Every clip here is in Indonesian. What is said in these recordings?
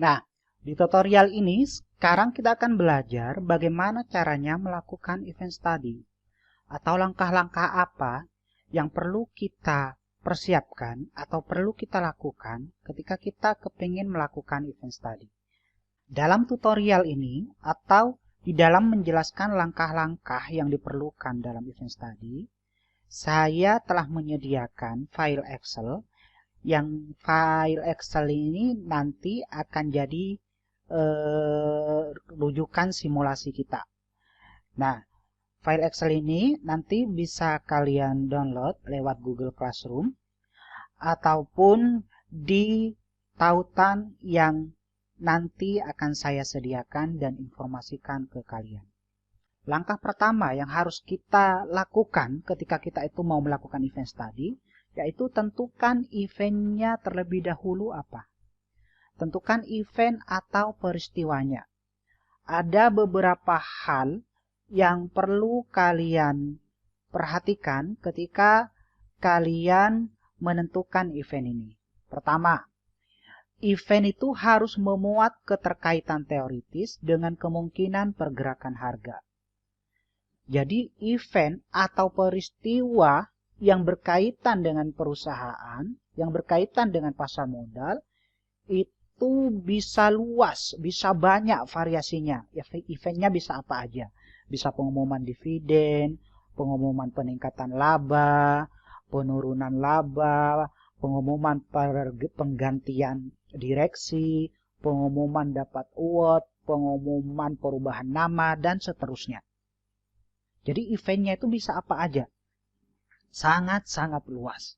Nah, di tutorial ini sekarang kita akan belajar bagaimana caranya melakukan event study atau langkah-langkah apa yang perlu kita persiapkan atau perlu kita lakukan ketika kita kepingin melakukan event study. Dalam tutorial ini atau di dalam menjelaskan langkah-langkah yang diperlukan dalam event study, saya telah menyediakan file Excel yang file Excel ini nanti akan jadi rujukan simulasi kita. Nah, file Excel ini nanti bisa kalian download lewat Google Classroom ataupun di tautan yang nanti akan saya sediakan dan informasikan ke kalian. Langkah pertama yang harus kita lakukan ketika kita itu mau melakukan event study, yaitu tentukan eventnya terlebih dahulu apa. Tentukan event atau peristiwanya. Ada beberapa hal yang perlu kalian perhatikan ketika kalian menentukan event ini. Pertama, event itu harus memuat keterkaitan teoritis dengan kemungkinan pergerakan harga. Jadi event atau peristiwa yang berkaitan dengan perusahaan, yang berkaitan dengan pasar modal, itu bisa luas, bisa banyak variasinya. Eventnya bisa apa aja. Bisa pengumuman dividen, pengumuman peningkatan laba, penurunan laba, pengumuman penggantian direksi, pengumuman dapat award, pengumuman perubahan nama, dan seterusnya. Jadi eventnya itu bisa apa aja. Sangat-sangat luas.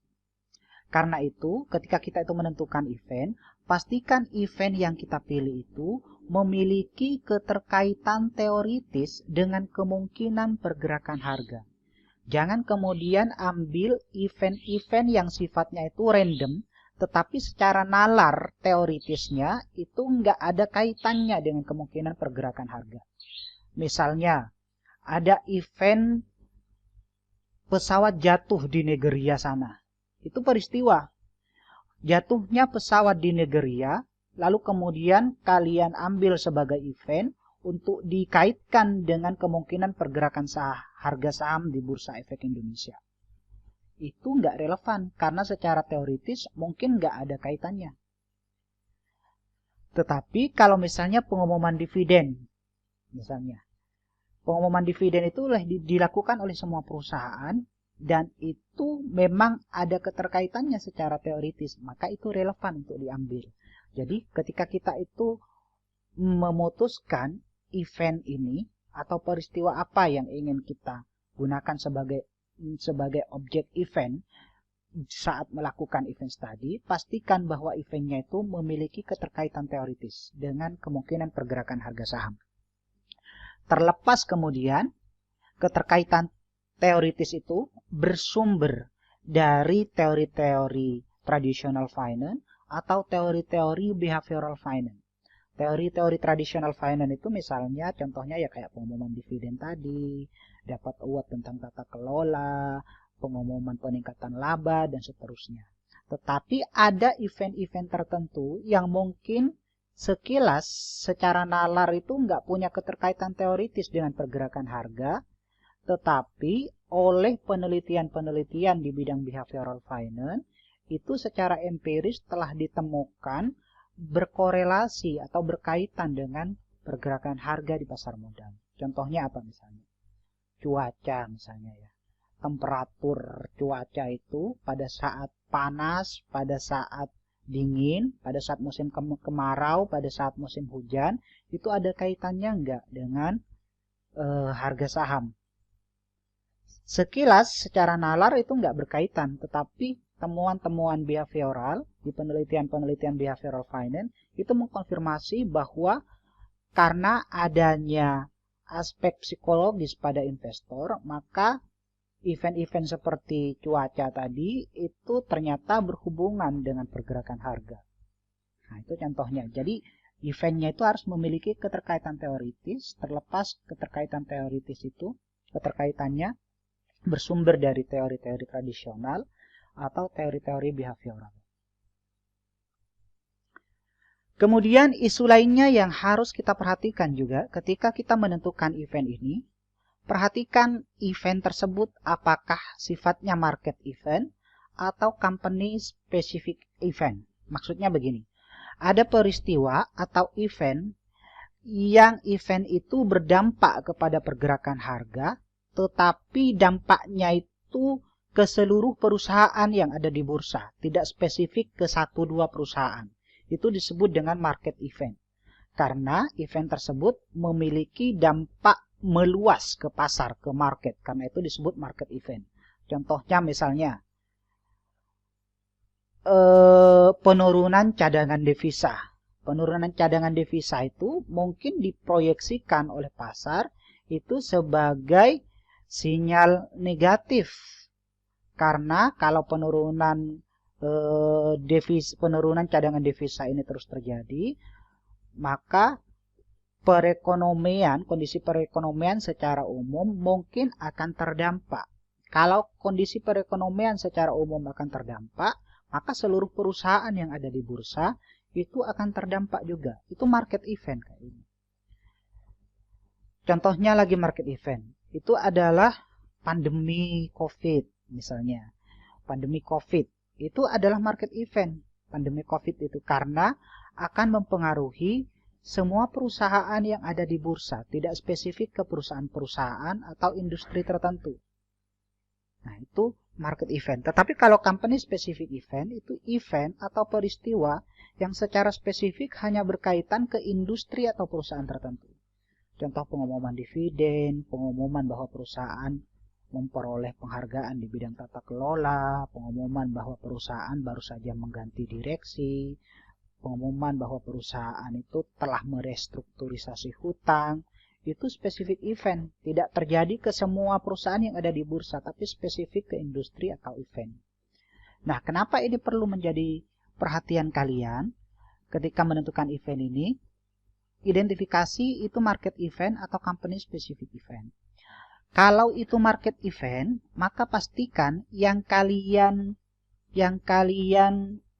Karena itu, ketika kita itu menentukan event, pastikan event yang kita pilih itu memiliki keterkaitan teoritis dengan kemungkinan pergerakan harga. Jangan kemudian ambil event-event yang sifatnya itu random, tetapi secara nalar teoritisnya itu nggak ada kaitannya dengan kemungkinan pergerakan harga. Misalnya, ada event pesawat jatuh di Nigeria sana. Itu peristiwa. Jatuhnya pesawat di Nigeria, lalu kemudian kalian ambil sebagai event untuk dikaitkan dengan kemungkinan pergerakan harga saham di Bursa Efek Indonesia. Itu nggak relevan, karena secara teoritis mungkin nggak ada kaitannya. Tetapi kalau misalnya pengumuman dividen, misalnya, pengumuman dividen itu dilakukan oleh semua perusahaan dan itu memang ada keterkaitannya secara teoritis, maka itu relevan untuk diambil. Jadi ketika kita itu memutuskan event ini atau peristiwa apa yang ingin kita gunakan sebagai objek event saat melakukan event study, pastikan bahwa eventnya itu memiliki keterkaitan teoritis dengan kemungkinan pergerakan harga saham. Terlepas kemudian keterkaitan teoritis itu bersumber dari teori-teori traditional finance atau teori-teori behavioral finance. Teori-teori traditional finance itu misalnya contohnya ya kayak pengumuman dividen tadi, dapat award tentang tata kelola, pengumuman peningkatan laba, dan seterusnya. Tetapi ada event-event tertentu yang mungkin sekilas secara nalar itu nggak punya keterkaitan teoritis dengan pergerakan harga, tetapi oleh penelitian-penelitian di bidang behavioral finance itu secara empiris telah ditemukan berkorelasi atau berkaitan dengan pergerakan harga di pasar modal. Contohnya apa misalnya? Cuaca misalnya ya. Temperatur cuaca itu pada saat panas, pada saat dingin, pada saat musim kemarau, pada saat musim hujan, itu ada kaitannya enggak dengan harga saham? Sekilas secara nalar itu enggak berkaitan, tetapi temuan-temuan behavioral di penelitian-penelitian behavioral finance itu mengkonfirmasi bahwa karena adanya aspek psikologis pada investor, maka event-event seperti cuaca tadi itu ternyata berhubungan dengan pergerakan harga. Nah, itu contohnya. Jadi, eventnya itu harus memiliki keterkaitan teoritis, terlepas keterkaitan teoritis itu, keterkaitannya bersumber dari teori-teori tradisional atau teori-teori behavioral. Kemudian isu lainnya yang harus kita perhatikan juga ketika kita menentukan event ini, perhatikan event tersebut apakah sifatnya market event atau company specific event. Maksudnya begini, ada peristiwa atau event yang event itu berdampak kepada pergerakan harga, tetapi dampaknya itu ke seluruh perusahaan yang ada di bursa, tidak spesifik ke 1-2 perusahaan. Itu disebut dengan market event. Karena event tersebut memiliki dampak meluas ke pasar, ke market. Karena itu disebut market event. Contohnya misalnya, penurunan cadangan devisa. Penurunan cadangan devisa itu mungkin diproyeksikan oleh pasar itu sebagai sinyal negatif. Karena kalau penurunan cadangan devisa ini terus terjadi, maka kondisi perekonomian secara umum mungkin akan terdampak. Kalau kondisi perekonomian secara umum akan terdampak, maka seluruh perusahaan yang ada di bursa itu akan terdampak juga. Itu market event kayak ini. Contohnya lagi market event. Itu adalah pandemi COVID misalnya. Pandemi COVID itu adalah market event. Pandemi COVID itu karena akan mempengaruhi semua perusahaan yang ada di bursa, tidak spesifik ke perusahaan-perusahaan atau industri tertentu. Nah, itu market event. Tetapi kalau company specific event, itu event atau peristiwa yang secara spesifik hanya berkaitan ke industri atau perusahaan tertentu. Contoh pengumuman dividen, pengumuman bahwa perusahaan memperoleh penghargaan di bidang tata kelola, pengumuman bahwa perusahaan baru saja mengganti direksi, pengumuman bahwa perusahaan itu telah merestrukturisasi hutang. Itu spesifik event, tidak terjadi ke semua perusahaan yang ada di bursa, tapi spesifik ke industri atau event. Nah, kenapa ini perlu menjadi perhatian kalian ketika menentukan event ini? Identifikasi itu market event atau company specific event. Kalau itu market event, maka pastikan yang kalian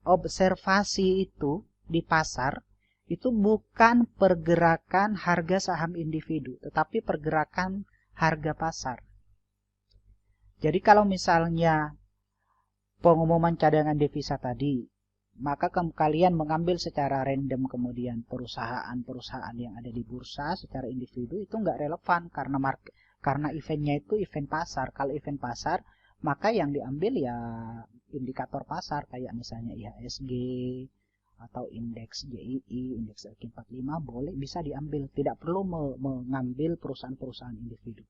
observasi itu di pasar itu bukan pergerakan harga saham individu, tetapi pergerakan harga pasar. Jadi kalau misalnya pengumuman cadangan devisa tadi, maka kalian mengambil secara random kemudian perusahaan-perusahaan yang ada di bursa secara individu, itu nggak relevan karena eventnya itu event pasar. Kalau event pasar, maka yang diambil ya indikator pasar kayak misalnya IHSG atau indeks JII, indeks LQ45 boleh bisa diambil, tidak perlu mengambil perusahaan-perusahaan individu.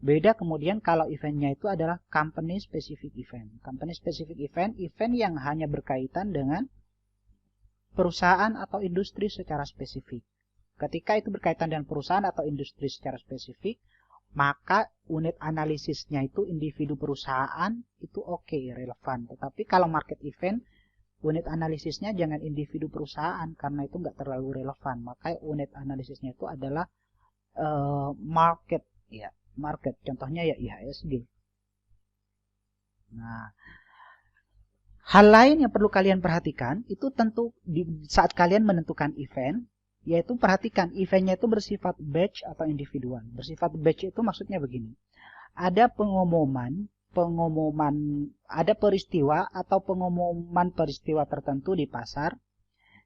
Beda kemudian kalau eventnya itu adalah company specific event. Company specific event yang hanya berkaitan dengan perusahaan atau industri secara spesifik. Ketika itu berkaitan dengan perusahaan atau industri secara spesifik, maka unit analisisnya itu individu perusahaan itu oke, relevan. Tetapi kalau market event, unit analisisnya jangan individu perusahaan karena itu nggak terlalu relevan. Maka unit analisisnya itu adalah market, ya, market. Contohnya ya IHSG. Nah, hal lain yang perlu kalian perhatikan itu tentu saat kalian menentukan event, yaitu perhatikan eventnya itu bersifat batch atau individual. Bersifat batch itu maksudnya begini. Ada ada peristiwa atau pengumuman peristiwa tertentu di pasar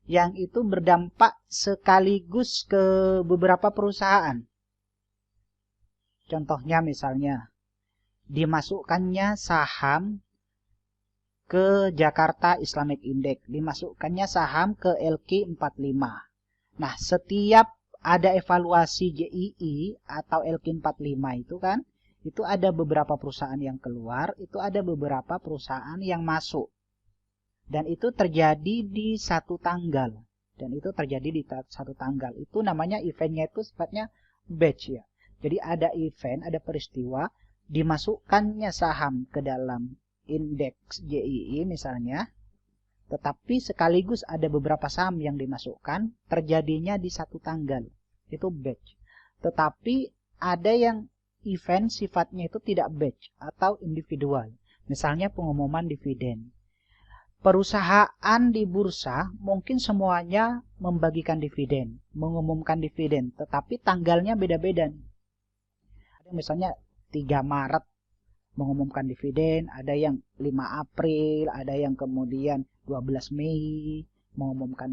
yang itu berdampak sekaligus ke beberapa perusahaan. Contohnya misalnya dimasukkannya saham ke Jakarta Islamic Index, dimasukkannya saham ke LQ45. Nah, setiap ada evaluasi JII atau LQ45 itu kan, itu ada beberapa perusahaan yang keluar, itu ada beberapa perusahaan yang masuk. Dan itu terjadi di satu tanggal. Itu namanya eventnya itu sifatnya batch ya. Jadi ada event, ada peristiwa, dimasukkannya saham ke dalam indeks JII misalnya, tetapi sekaligus ada beberapa saham yang dimasukkan, terjadinya di satu tanggal. Itu batch. Tetapi ada yang event sifatnya itu tidak batch atau individual. Misalnya pengumuman dividen. perusahaan di bursa mungkin semuanya membagikan dividen, mengumumkan dividen, tetapi tanggalnya beda-beda. Ada misalnya 3 Maret mengumumkan dividen, ada yang 5 April, ada yang kemudian 12 Mei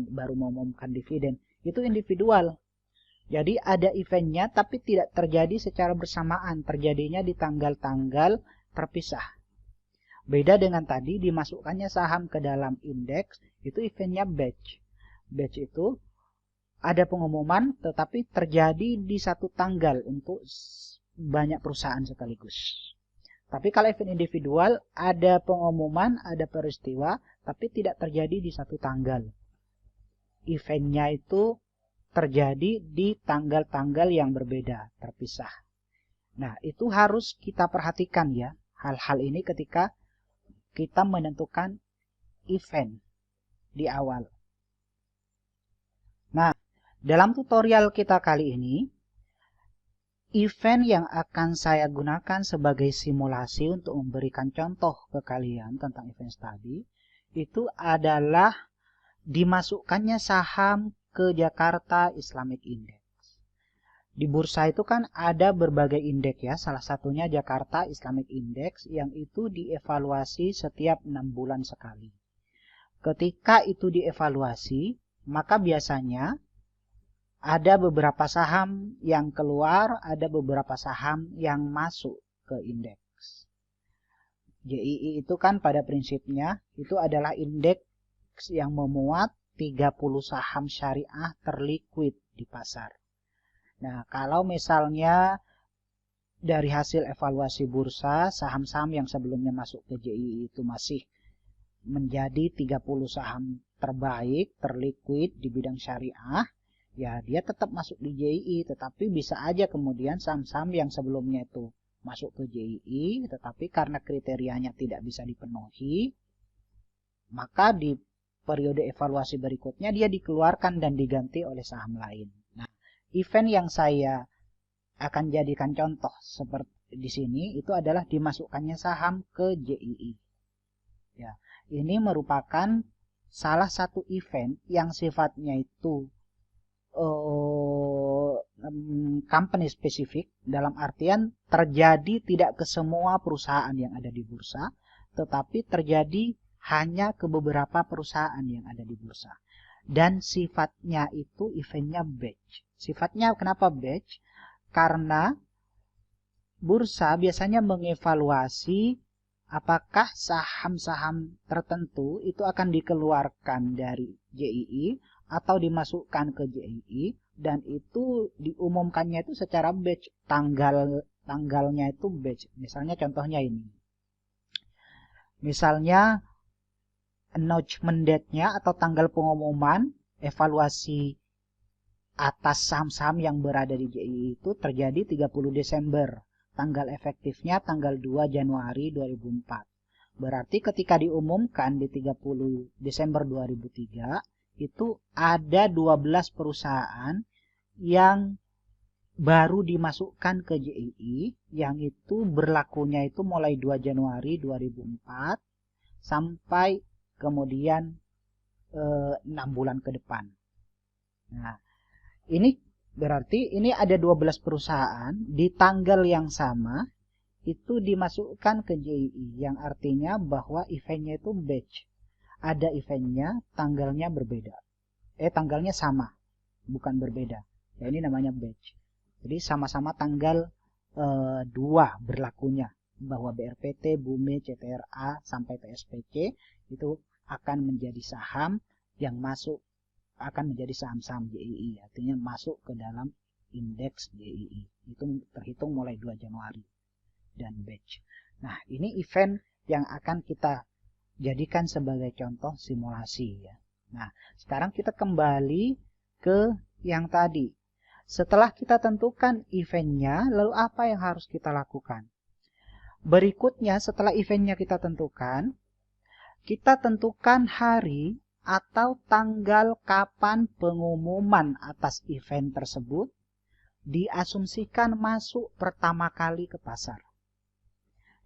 baru mengumumkan dividen. Itu individual. Jadi ada eventnya tapi tidak terjadi secara bersamaan, terjadinya di tanggal-tanggal terpisah. Beda dengan tadi dimasukkannya saham ke dalam indeks, itu eventnya batch. Batch itu ada pengumuman tetapi terjadi di satu tanggal untuk banyak perusahaan sekaligus. Tapi kalau event individual, ada pengumuman, ada peristiwa, tapi tidak terjadi di satu tanggal. Eventnya itu terjadi di tanggal-tanggal yang berbeda, terpisah. Nah, itu harus kita perhatikan ya, hal-hal ini ketika kita menentukan event di awal. Nah, dalam tutorial kita kali ini, event yang akan saya gunakan sebagai simulasi untuk memberikan contoh ke kalian tentang event study itu adalah dimasukkannya saham ke Jakarta Islamic Index. Di bursa itu kan ada berbagai indeks ya, salah satunya Jakarta Islamic Index yang itu dievaluasi setiap 6 bulan sekali. Ketika itu dievaluasi, maka biasanya ada beberapa saham yang keluar, ada beberapa saham yang masuk ke indeks. JII itu kan pada prinsipnya itu adalah indeks yang memuat 30 saham syariah terliquid di pasar. Nah, kalau misalnya dari hasil evaluasi bursa, saham-saham yang sebelumnya masuk ke JII itu masih menjadi 30 saham terbaik, terliquid di bidang syariah, ya dia tetap masuk di JII, tetapi bisa aja kemudian saham-saham yang sebelumnya itu masuk ke JII, tetapi karena kriterianya tidak bisa dipenuhi, maka di periode evaluasi berikutnya dia dikeluarkan dan diganti oleh saham lain. Nah, event yang saya akan jadikan contoh seperti di sini itu adalah dimasukkannya saham ke JII. Ya, ini merupakan salah satu event yang sifatnya itu company spesifik, dalam artian terjadi tidak ke semua perusahaan yang ada di bursa, tetapi terjadi hanya ke beberapa perusahaan yang ada di bursa. Dan sifatnya itu eventnya batch. Sifatnya kenapa batch? Karena bursa biasanya mengevaluasi apakah saham-saham tertentu itu akan dikeluarkan dari JII atau dimasukkan ke JII, dan itu diumumkannya itu secara batch, tanggalnya itu batch. Misalnya contohnya ini. Misalnya announcement date-nya atau tanggal pengumuman evaluasi atas saham-saham yang berada di JII itu terjadi 30 Desember. Tanggal efektifnya tanggal 2 Januari 2004. Berarti ketika diumumkan di 30 Desember 2003, itu ada 12 perusahaan yang baru dimasukkan ke JII, yang itu berlakunya itu mulai 2 Januari 2004 sampai kemudian 6 bulan ke depan. Nah, ini berarti ini ada 12 perusahaan di tanggal yang sama itu dimasukkan ke JII, yang artinya bahwa eventnya itu batch. Ada eventnya, tanggalnya berbeda. Tanggalnya sama, bukan berbeda. Ya, ini namanya batch. Jadi sama-sama tanggal 2 berlakunya, bahwa BRPT, BUME, CTRA sampai PSPC itu akan menjadi saham yang masuk, akan menjadi saham-saham JII, artinya masuk ke dalam indeks JII. Itu terhitung mulai 2 Januari dan batch. Nah, ini event yang akan kita jadikan sebagai contoh simulasi ya. Nah, sekarang kita kembali ke yang tadi. Setelah kita tentukan eventnya, lalu apa yang harus kita lakukan? Berikutnya, setelah eventnya kita tentukan hari atau tanggal kapan pengumuman atas event tersebut diasumsikan masuk pertama kali ke pasar.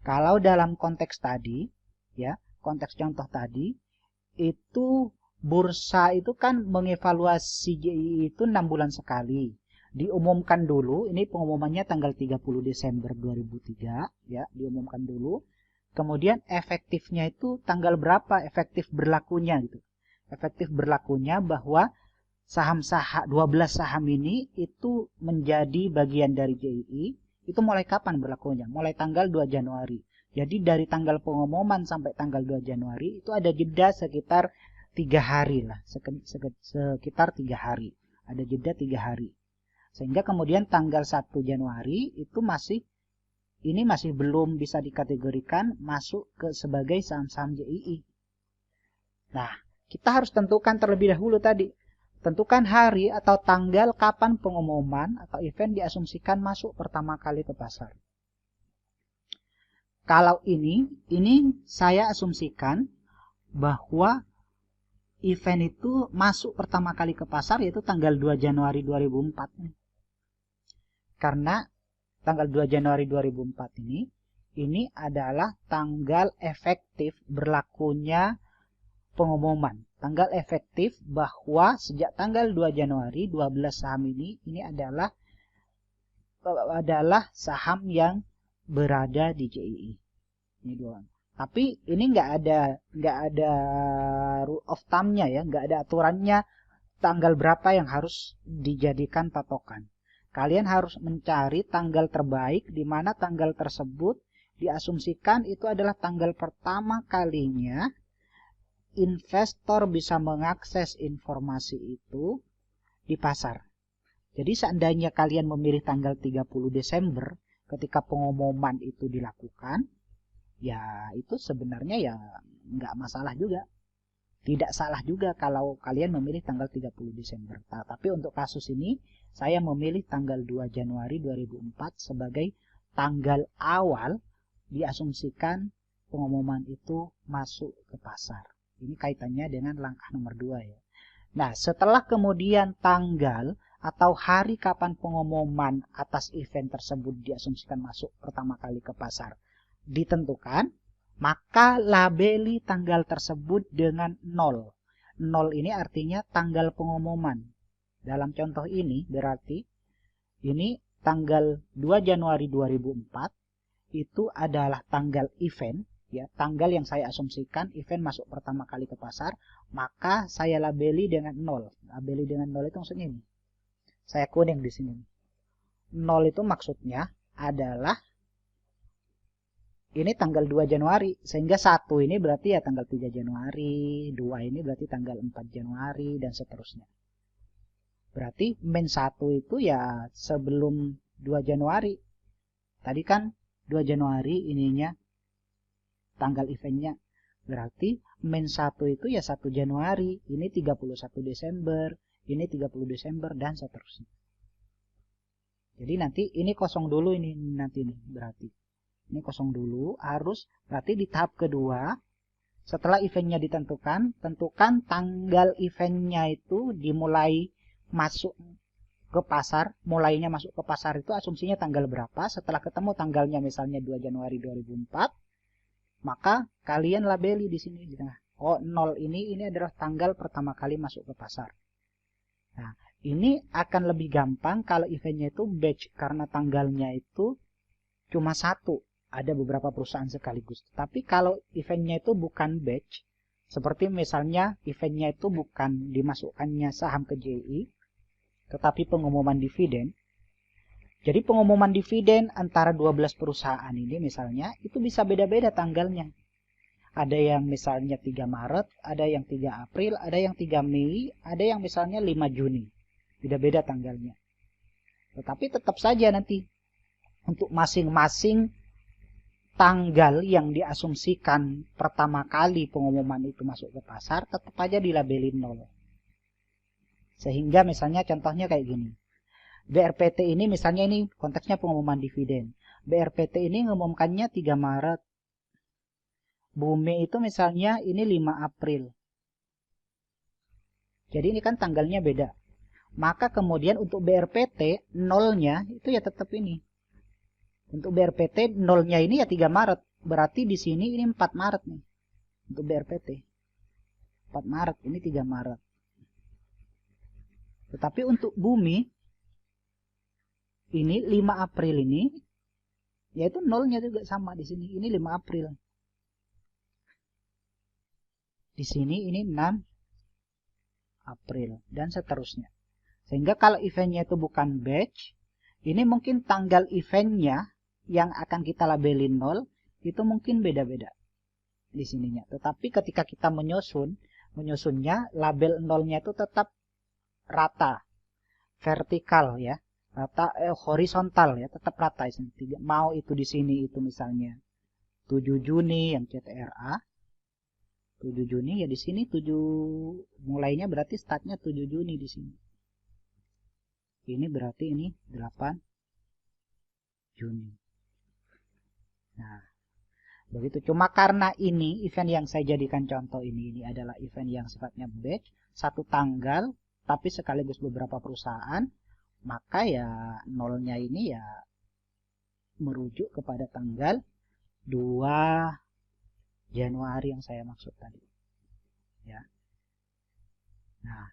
Kalau dalam konteks tadi, ya, konteks contoh tadi, itu bursa itu kan mengevaluasi JII itu 6 bulan sekali. Diumumkan dulu, ini pengumumannya tanggal 30 Desember 2003 ya, diumumkan dulu. Kemudian efektifnya itu tanggal berapa efektif berlakunya gitu. Efektif berlakunya bahwa saham-saham 12 saham ini itu menjadi bagian dari JII. Itu mulai kapan berlakunya? Mulai tanggal 2 Januari. Jadi dari tanggal pengumuman sampai tanggal 2 Januari itu ada jeda sekitar 3 hari lah, sekitar 3 hari. Ada jeda 3 hari. Sehingga kemudian tanggal 1 Januari itu masih belum bisa dikategorikan masuk ke sebagai saham-saham JII. Nah, kita harus tentukan terlebih dahulu tadi. Tentukan hari atau tanggal kapan pengumuman atau event diasumsikan masuk pertama kali ke pasar. Kalau ini saya asumsikan bahwa event itu masuk pertama kali ke pasar yaitu tanggal 2 Januari 2004. Karena tanggal 2 Januari 2004 ini adalah tanggal efektif berlakunya pengumuman. Tanggal efektif bahwa sejak tanggal 2 Januari 12 saham ini adalah saham yang berada di JII. Ini doang. Tapi ini nggak ada rule of thumb-nya ya, nggak ada aturannya tanggal berapa yang harus dijadikan patokan. Kalian harus mencari tanggal terbaik di mana tanggal tersebut diasumsikan itu adalah tanggal pertama kalinya investor bisa mengakses informasi itu di pasar. Jadi seandainya kalian memilih tanggal 30 Desember ketika pengumuman itu dilakukan, ya itu sebenarnya ya nggak masalah juga. Tidak salah juga kalau kalian memilih tanggal 30 Desember. Tapi untuk kasus ini, saya memilih tanggal 2 Januari 2004 sebagai tanggal awal diasumsikan pengumuman itu masuk ke pasar. Ini kaitannya dengan langkah nomor 2 ya. Nah, setelah kemudian tanggal atau hari kapan pengumuman atas event tersebut diasumsikan masuk pertama kali ke pasar ditentukan, maka labeli tanggal tersebut dengan 0. 0 ini artinya tanggal pengumuman. Dalam contoh ini berarti ini tanggal 2 Januari 2004 itu adalah tanggal event ya, tanggal yang saya asumsikan event masuk pertama kali ke pasar, maka saya labeli dengan 0. Labeli dengan 0 itu maksudnya ini. Saya kuning di sini. 0 itu maksudnya adalah ini tanggal 2 Januari, sehingga 1 ini berarti ya tanggal 3 Januari, 2 ini berarti tanggal 4 Januari, dan seterusnya. Berarti min 1 itu ya sebelum 2 Januari. Tadi kan 2 Januari ininya tanggal eventnya. Berarti min 1 itu ya 1 Januari, ini 31 Desember, ini 30 Desember, dan seterusnya. Jadi nanti ini kosong dulu ini nanti nih berarti. Ini kosong dulu, harus berarti di tahap kedua setelah eventnya ditentukan, tentukan tanggal eventnya itu dimulai masuk ke pasar, mulainya masuk ke pasar itu asumsinya tanggal berapa. Setelah ketemu tanggalnya misalnya 2 Januari 2004, maka kalian labeli di sini di tengah. Oh, 0 ini adalah tanggal pertama kali masuk ke pasar. Nah, ini akan lebih gampang kalau eventnya itu batch karena tanggalnya itu cuma satu. Ada beberapa perusahaan sekaligus. Tapi kalau eventnya itu bukan batch, seperti misalnya eventnya itu bukan dimasukkannya saham ke JII, tetapi pengumuman dividen. Jadi pengumuman dividen antara 12 perusahaan ini misalnya, itu bisa beda-beda tanggalnya. Ada yang misalnya 3 Maret, ada yang 3 April, ada yang 3 Mei, ada yang misalnya 5 Juni. Beda-beda tanggalnya. Tetapi tetap saja nanti untuk masing-masing tanggal yang diasumsikan pertama kali pengumuman itu masuk ke pasar tetap aja dilabelin 0. Sehingga misalnya contohnya kayak gini. BRPT ini misalnya ini konteksnya pengumuman dividen. BRPT ini ngumumkannya 3 Maret. Bumi itu misalnya ini 5 April. Jadi ini kan tanggalnya beda. Maka kemudian untuk BRPT 0-nya itu ya tetap ini. Untuk BRPT 0-nya ini ya 3 Maret. Berarti di sini ini 4 Maret nih. Untuk BRPT. 4 Maret, ini 3 Maret. Tetapi untuk bumi, ini 5 April ini, yaitu nolnya juga sama di sini. Ini 5 April. Di sini ini 6 April dan seterusnya. Sehingga kalau eventnya itu bukan batch, ini mungkin tanggal eventnya yang akan kita labeli 0 itu mungkin beda-beda di sininya. Tetapi ketika kita menyusunnya, label 0-nya itu tetap rata, vertikal ya, rata horizontal ya, tetap rata. Mau itu di sini itu misalnya 7 Juni yang CTRA, 7 Juni ya di sini 7 mulainya berarti startnya 7 Juni di sini. Ini berarti ini 8 Juni. Nah, begitu. Cuma karena ini event yang saya jadikan contoh ini adalah event yang sifatnya batch, satu tanggal tapi sekaligus beberapa perusahaan, maka ya nolnya ini ya merujuk kepada tanggal 2 Januari yang saya maksud tadi. Ya. Nah,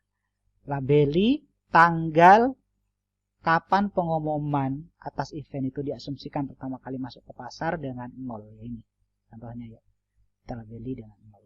labeli tanggal kapan pengumuman atas event itu diasumsikan pertama kali masuk ke pasar dengan 0 ya ini. Contohnya ya, kita labeli dengan 0.